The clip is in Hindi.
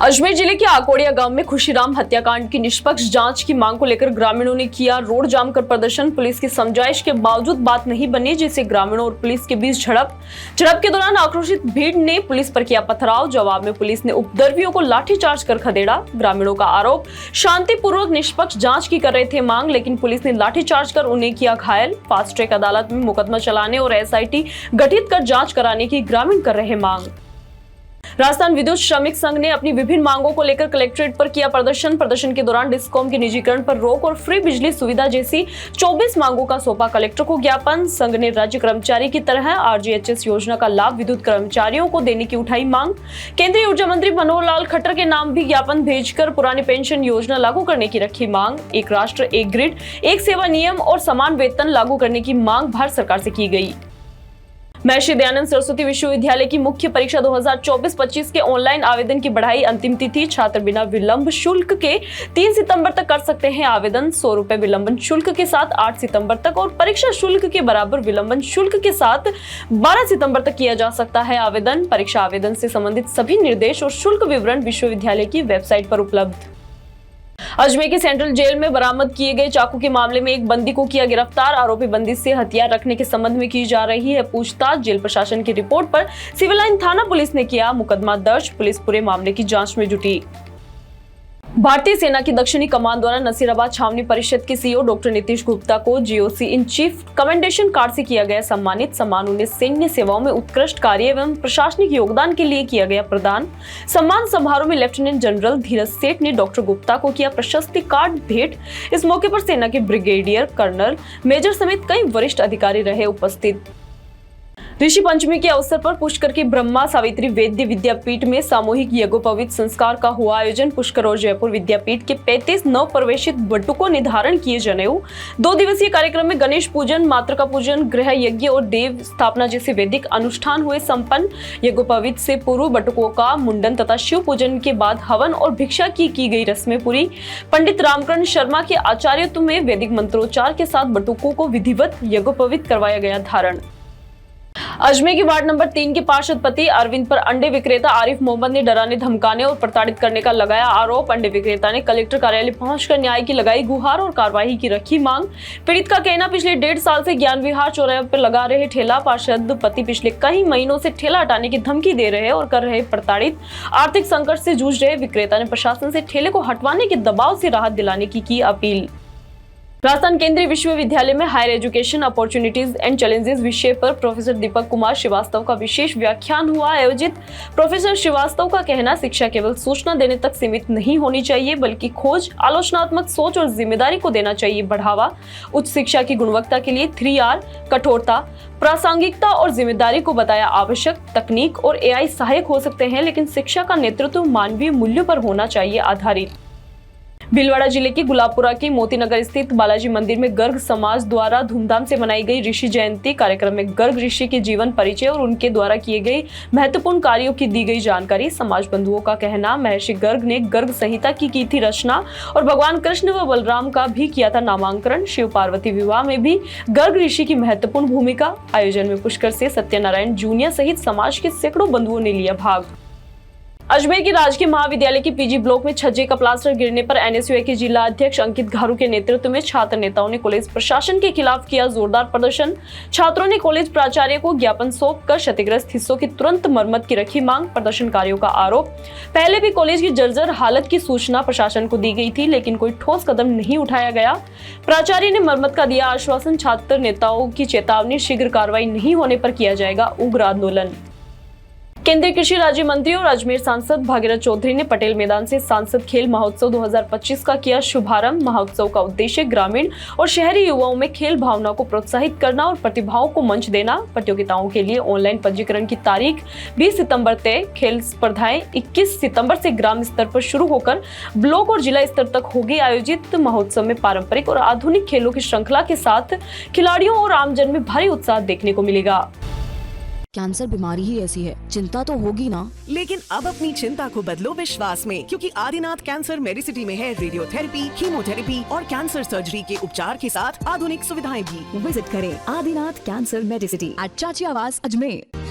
अजमेर जिले के आकोड़िया गांव में खुशीराम हत्याकांड की निष्पक्ष जांच की मांग को लेकर ग्रामीणों ने किया रोड जाम कर प्रदर्शन। पुलिस की समझाइश के बावजूद बात नहीं बनी, जिससे ग्रामीणों और पुलिस के बीच झड़प के दौरान आक्रोशित भीड़ ने पुलिस पर किया पथराव। जवाब में पुलिस ने उपद्रवियों को लाठीचार्ज कर खदेड़ा। ग्रामीणों का आरोप शांतिपूर्वक निष्पक्ष जांच की कर रहे थे मांग, लेकिन पुलिस ने लाठीचार्ज कर उन्हें किया घायल। फास्ट ट्रैक अदालत में मुकदमा चलाने और SIT गठित कर जांच कराने की ग्रामीण कर रहे मांग। राजस्थान विद्युत श्रमिक संघ ने अपनी विभिन्न मांगों को लेकर कलेक्ट्रेट पर किया प्रदर्शन के दौरान डिस्कॉम के निजीकरण पर रोक और फ्री बिजली सुविधा जैसी 24 मांगों का सौंपा कलेक्टर को ज्ञापन। संघ ने राज्य कर्मचारी की तरह RGHS योजना का लाभ विद्युत कर्मचारियों को देने की उठाई मांग। केंद्रीय ऊर्जा मंत्री मनोहर लाल खट्टर के नाम भी ज्ञापन भेजकर पुरानी पेंशन योजना लागू करने की रखी मांग। एक राष्ट्र एक ग्रिड एक सेवा नियम और समान वेतन लागू करने की मांग भारत सरकार से की गई। महर्षि दयानंद सरस्वती विश्वविद्यालय की मुख्य परीक्षा 2024-25 के ऑनलाइन आवेदन की बढ़ाई अंतिम तिथि। छात्र बिना विलंब शुल्क के 3 सितंबर तक कर सकते हैं आवेदन। 100 रुपए विलंबन शुल्क के साथ 8 सितंबर तक और परीक्षा शुल्क के बराबर विलंबन शुल्क के साथ 12 सितंबर तक किया जा सकता है आवेदन। परीक्षा आवेदन से संबंधित सभी निर्देश और शुल्क विवरण विश्वविद्यालय की वेबसाइट पर उपलब्ध। अजमेर के सेंट्रल जेल में बरामद किए गए चाकू के मामले में एक बंदी को किया गिरफ्तार। आरोपी बंदी से हथियार रखने के संबंध में की जा रही है पूछताछ। जेल प्रशासन की रिपोर्ट पर सिविल लाइन थाना पुलिस ने किया मुकदमा दर्ज। पुलिस पूरे मामले की जांच में जुटी। भारतीय सेना की दक्षिणी कमान द्वारा नसीराबाद छावनी परिषद के CEO डॉक्टर नीतीश गुप्ता को GOC in chief commendation card से किया गया सम्मानित। सम्मान उन्हें सैन्य सेवाओं में उत्कृष्ट कार्य एवं प्रशासनिक योगदान के लिए किया गया प्रदान। सम्मान समारोह में लेफ्टिनेंट जनरल धीरज सेठ ने डॉक्टर गुप्ता को किया प्रशस्ति कार्ड भेंट। इस मौके पर सेना के ब्रिगेडियर, कर्नल, मेजर समेत कई वरिष्ठ अधिकारी रहे उपस्थित। ऋषि पंचमी के अवसर पर पुष्कर के ब्रह्मा सावित्री वैद्य विद्यापीठ में सामूहिक यज्ञोपवीत संस्कार का हुआ आयोजन। पुष्कर और जयपुर विद्यापीठ के 35 नव प्रवेशित बटुकों ने धारण किए जनेऊ। 2 दिवसीय कार्यक्रम में गणेश पूजन, मातृका पूजन, गृह यज्ञ और देव स्थापना जैसे वैदिक अनुष्ठान हुए संपन्न। यज्ञोपवीत से पूर्व बटुकों का मुंडन तथा शिव पूजन के बाद हवन और भिक्षा की गई रस्में पूरी। पंडित रामकरण शर्मा के आचार्यत्व में वैदिक मंत्रोच्चार के साथ बटुकों को विधिवत यज्ञोपवीत करवाया गया धारण। अजमेर के वार्ड नंबर 3 के पार्षद पति अरविंद पर अंडे विक्रेता आरिफ मोहम्मद ने डराने, धमकाने और प्रताड़ित करने का लगाया आरोप। अंडे विक्रेता ने कलेक्टर कार्यालय पहुंचकर न्याय की लगाई गुहार और कार्रवाई की रखी मांग। पीड़ित का कहना पिछले 1.5 साल से ज्ञान विहार चौराहे पर लगा रहे ठेला। पार्षद पति पिछले कई महीनों से ठेला हटाने की धमकी दे रहे और कर रहे प्रताड़ित। आर्थिक संकट से जूझ रहे विक्रेता ने प्रशासन से ठेले को हटवाने के दबाव से राहत दिलाने की अपील। राजस्थान केंद्रीय विश्वविद्यालय में higher education opportunities and challenges विषय पर प्रोफेसर दीपक कुमार श्रीवास्तव का विशेष व्याख्यान हुआ आयोजित। प्रोफेसर श्रीवास्तव का कहना, शिक्षा केवल सूचना देने तक सीमित नहीं होनी चाहिए, बल्कि खोज, आलोचनात्मक सोच और जिम्मेदारी को देना चाहिए बढ़ावा। उच्च शिक्षा की गुणवत्ता के लिए 3R कठोरता, प्रासंगिकता और जिम्मेदारी को बताया आवश्यक। तकनीक और AI सहायक हो सकते हैं, लेकिन शिक्षा का नेतृत्व मानवीय मूल्यों पर होना चाहिए आधारित। भीलवाड़ा जिले के गुलाबपुरा के मोतीनगर स्थित बालाजी मंदिर में गर्ग समाज द्वारा धूमधाम से मनाई गई ऋषि जयंती। कार्यक्रम में गर्ग ऋषि के जीवन परिचय और उनके द्वारा किए गए महत्वपूर्ण कार्यों की दी गई जानकारी। समाज बंधुओं का कहना, महर्षि गर्ग ने गर्ग संहिता की थी रचना और भगवान कृष्ण व बलराम का भी किया था नामांकन। शिव पार्वती विवाह में भी गर्ग ऋषि की महत्वपूर्ण भूमिका। आयोजन में पुष्कर से सत्यनारायण जूनियर सहित समाज के सैकड़ों बंधुओं ने लिया भाग। अजमेर के राजकीय महाविद्यालय के PG ब्लॉक में छज्जे का प्लास्टर गिरने पर NSUI के जिला अध्यक्ष अंकित घारू के नेतृत्व में छात्र नेताओं ने कॉलेज प्रशासन के खिलाफ किया जोरदार प्रदर्शन। छात्रों ने कॉलेज प्राचार्य को ज्ञापन सौंपकर क्षतिग्रस्त हिस्सों की तुरंत मरम्मत की रखी मांग। प्रदर्शनकारियों का आरोप, पहले भी कॉलेज की जर्जर हालत की सूचना प्रशासन को दी गई थी, लेकिन कोई ठोस कदम नहीं उठाया गया। प्राचार्य ने मरम्मत का दिया आश्वासन। छात्र नेताओं की चेतावनी, शीघ्र कार्रवाई नहीं होने पर किया जाएगा उग्र आंदोलन। केंद्रीय कृषि राज्य मंत्री और अजमेर सांसद भागीरथ चौधरी ने पटेल मैदान से सांसद खेल महोत्सव 2025 का किया शुभारंभ। महोत्सव का उद्देश्य ग्रामीण और शहरी युवाओं में खेल भावना को प्रोत्साहित करना और प्रतिभाओं को मंच देना। प्रतियोगिताओं के लिए ऑनलाइन पंजीकरण की तारीख 20 सितंबर तय। खेल स्पर्धाएं 21 सितंबर से ग्राम स्तर पर शुरू होकर ब्लॉक और जिला स्तर तक होगी आयोजित। महोत्सव में पारंपरिक और आधुनिक खेलों की श्रृंखला के साथ खिलाड़ियों और आमजन में भारी उत्साह देखने को मिलेगा। कैंसर बीमारी ही ऐसी है, चिंता तो होगी ना। लेकिन अब अपनी चिंता को बदलो विश्वास में, क्योंकि आदिनाथ कैंसर मेडिसिटी में है रेडियोथेरेपी, कीमोथेरेपी और कैंसर सर्जरी के उपचार के साथ आधुनिक सुविधाएं भी। विजिट करें आदिनाथ कैंसर मेडिसिटी एट चाची आवास अजमेर।